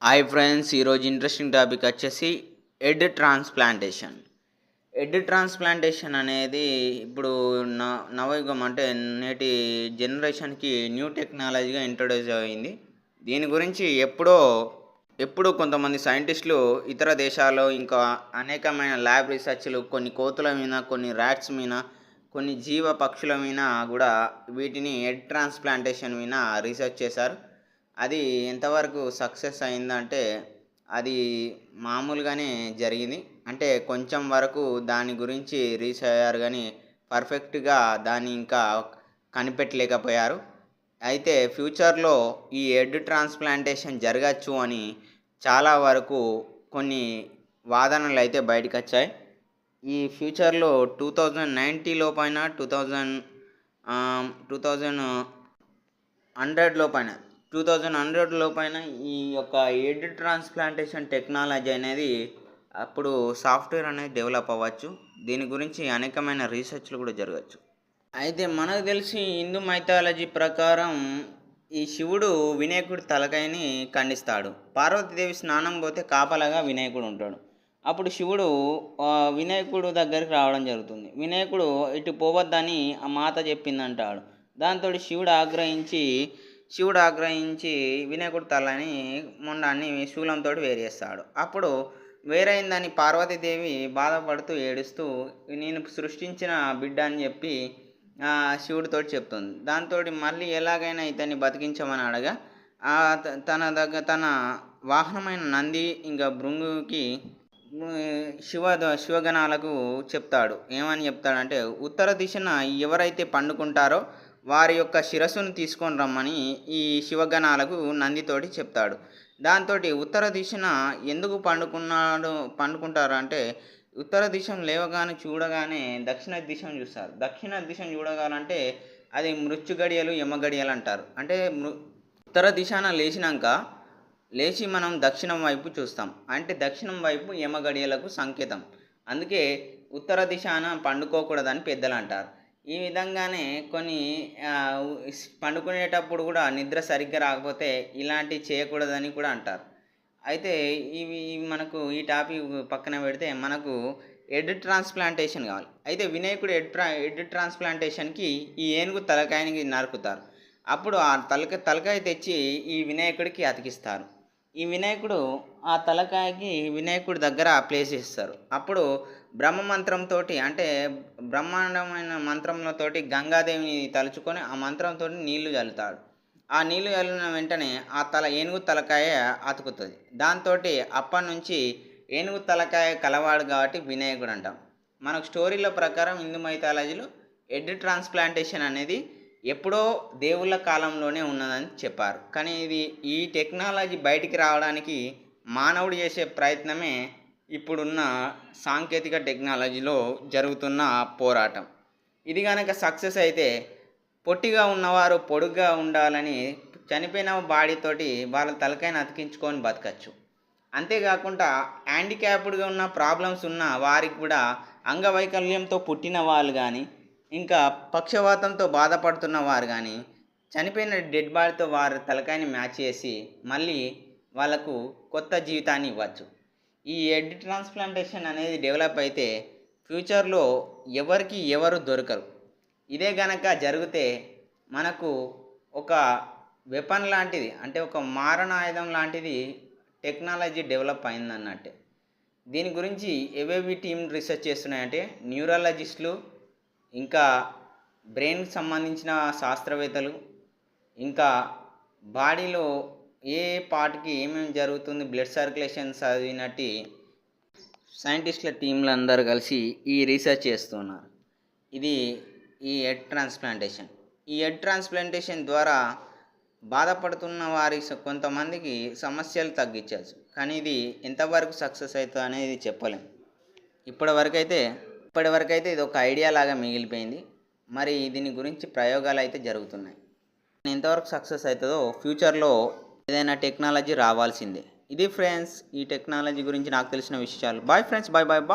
Hi friends, ఈరోజు interesting topic వచ్చేసి ఎడ్ transplantation. ఎడ్ transplantation అనేది ఇప్పుడు నవయుగం అంటే నేటి జనరేషన్కి న్యూ టెక్నాలజీగా ఇంట్రొడ్యూస్ అయింది. దీని గురించి ఎప్పుడో కొంతమంది సైంటిస్టులు ఇతర దేశాల్లో ఇంకా అనేకమైన ల్యాబ్ రీసెర్చ్లు కొన్ని కోతుల మీద, కొన్ని ర్యాట్స్ మీద, కొన్ని జీవ పక్షుల మీద కూడా వీటిని ఎడ్ ట్రాన్స్ప్లాంటేషన్ మీద రీసెర్చ్ చేశారు. అది ఎంతవరకు సక్సెస్ అయిందంటే అది మామూలుగానే జరిగింది. అంటే కొంచెం వరకు దాని గురించి రీచ్ అయ్యారు కానీ పర్ఫెక్ట్‌గా దాన్ని ఇంకా కనిపెట్టలేకపోయారు. అయితే ఫ్యూచర్‌లో ఈ ఎడ్ ట్రాన్స్‌ప్లాంటేషన్ జరగచ్చు అని చాలా వరకు కొన్ని వాదనలైతే బయటకొచ్చాయి. ఈ ఫ్యూచర్‌లో 2090 లోపైన 2100 లోపైన ఈ యొక్క ఎడ్ ట్రాన్స్‌ప్లాంటేషన్ టెక్నాలజీ అనేది అప్పుడు సాఫ్ట్‌వేర్ అనేది డెవలప్ అవ్వచ్చు. దీని గురించి అనేకమైన రీసెర్చ్‌లు కూడా జరగచ్చు. అయితే మనకు తెలిసి హిందూ మైథాలజీ ప్రకారం ఈ శివుడు వినాయకుడి తలకాయని ఖండిస్తాడు. పార్వతీదేవి స్నానం పోతే కాపలాగా వినాయకుడు ఉంటాడు. అప్పుడు శివుడు వినాయకుడు దగ్గరికి రావడం జరుగుతుంది. వినాయకుడు ఇటు పోవద్దని ఆ మాత చెప్పిందంటాడు. దాంతో శివుడు ఆగ్రహించి వినాయకుడి తలని మొండాన్ని శూలంతో వేరేస్తాడు. అప్పుడు వేరైందని పార్వతీదేవి బాధపడుతూ ఏడుస్తూ నేను సృష్టించిన బిడ్డ అని చెప్పి శివుడితో చెప్తుంది. దాంతో మళ్ళీ ఎలాగైనా ఇతన్ని బతికించమని అడగా తన వాహనమైన నంది ఇంకా భృంగుకి శివగణాలకు చెప్తాడు. ఏమని చెప్తాడంటే ఉత్తర దిశన ఎవరైతే పండుకుంటారో వారి యొక్క శిరస్సును తీసుకొని రమ్మని ఈ శివగణాలకు నందితోటి చెప్తాడు. దాంతో ఉత్తర దిశన ఎందుకు పండుకుంటారు అంటే ఉత్తర దిశను లేవగానే చూడగానే దక్షిణ దిశను చూస్తారు. దక్షిణ దిశను చూడగాలంటే అది మృత్యు గడియలు, యమ గడియలు అంటారు. అంటే ఉత్తర దిశన లేచి మనం దక్షిణం వైపు చూస్తాం. అంటే దక్షిణం వైపు యమ గడియలకు సంకేతం. అందుకే ఉత్తర దిశాన పండుకోకూడదని పెద్దలు అంటారు. ఈ విధంగానే కొన్ని పండుకునేటప్పుడు కూడా నిద్ర సరిగ్గా రాకపోతే ఇలాంటివి చేయకూడదని కూడా అంటారు. అయితే ఇవి మనకు ఈ టాపిక్ పక్కన పెడితే మనకు ఎడ్ ట్రాన్స్ప్లాంటేషన్ కావాలి. అయితే వినాయకుడు ఎడ్ ట్రాన్స్ప్లాంటేషన్కి ఈ ఏనుగు తలకాయని నరుకుతారు. అప్పుడు ఆ తలకాయ తెచ్చి ఈ వినాయకుడికి అతికిస్తారు. ఈ వినాయకుడు ఆ తలకాయకి వినాయకుడి దగ్గర ప్లేస్ చేస్తారు. అప్పుడు బ్రహ్మ మంత్రంతో అంటే బ్రహ్మాండమైన మంత్రంతోటి గంగాదేవిని తలుచుకొని ఆ మంత్రంతో నీళ్లు చల్లుతాడు. ఆ నీళ్లు చల్లిన వెంటనే ఆ ఏనుగు తలకాయ అతుకుతుంది. దాంతో అప్పటి నుంచి ఏనుగు తలకాయ కలవాడు కాబట్టి వినాయకుడు అంటాం. మనకు స్టోరీల ప్రకారం హిందూ మైథాలజీలో ఎడ్ ట్రాన్స్ప్లాంటేషన్ అనేది ఎప్పుడో దేవుళ్ళ కాలంలోనే ఉన్నదని చెప్పారు. కానీ ఈ టెక్నాలజీ బయటికి రావడానికి మానవుడు చేసే ప్రయత్నమే ఇప్పుడున్న సాంకేతిక టెక్నాలజీలో జరుగుతున్న పోరాటం. ఇది కనుక సక్సెస్ అయితే పొట్టిగా ఉన్నవారు పొడుగ్గా ఉండాలని చనిపోయిన బాడీతోటి వాళ్ళ తలకాయని అతికించుకొని బతకచ్చు. అంతేకాకుండా హ్యాండిక్యాప్డ్గా ఉన్న ప్రాబ్లమ్స్ ఉన్న వారికి కూడా అంగవైకల్యంతో పుట్టిన వాళ్ళు కానీ ఇంకా పక్షవాతంతో బాధపడుతున్న వారు కానీ చనిపోయిన డెడ్ బాడీతో వారి తలకాయని మ్యాచ్ చేసి మళ్ళీ వాళ్ళకు కొత్త జీవితాన్ని ఇవ్వచ్చు. ఈ ఎడ్ ట్రాన్స్ప్లాంటేషన్ అనేది డెవలప్ అయితే ఫ్యూచర్లో ఎవరు దొరకరు. ఇదే గనక జరిగితే మనకు ఒక వెపన్ లాంటిది, అంటే ఒక మారణాయుధం లాంటిది టెక్నాలజీ డెవలప్ అయిందన్నట్టే. దీని గురించి ఏవేవి టీమ్ రీసెర్చ్ చేస్తున్నాయంటే న్యూరాలజిస్టులు, ఇంకా బ్రెయిన్కి సంబంధించిన శాస్త్రవేత్తలు, ఇంకా బాడీలో ఏ పార్ట్కి ఏమేమి జరుగుతుంది బ్లడ్ సర్క్యులేషన్ చదివినట్టు సైంటిస్టుల టీంలు అందరూ కలిసి ఈ రీసెర్చ్ చేస్తున్నారు. ఇది ఈ ఎడ్ ట్రాన్స్ప్లాంటేషన్. ఈ ఎడ్ ట్రాన్స్ప్లాంటేషన్ ద్వారా బాధపడుతున్న వారి కొంతమందికి సమస్యలు తగ్గించవచ్చు. కానీ ఇది ఎంతవరకు సక్సెస్ అవుతుంది అనేది చెప్పలేం. ఇప్పటివరకైతే ఇది ఒక ఐడియా లాగా మిగిలిపోయింది. మరి దీని గురించి ప్రయోగాలు అయితే జరుగుతున్నాయి. ఎంతవరకు సక్సెస్ అవుతుందో ఫ్యూచర్లో ఏదైనా టెక్నాలజీ రావాల్సిందే. ఇది ఫ్రెండ్స్ ఈ టెక్నాలజీ గురించి నాకు తెలిసిన విషయాలు. Bye friends, bye bye bye.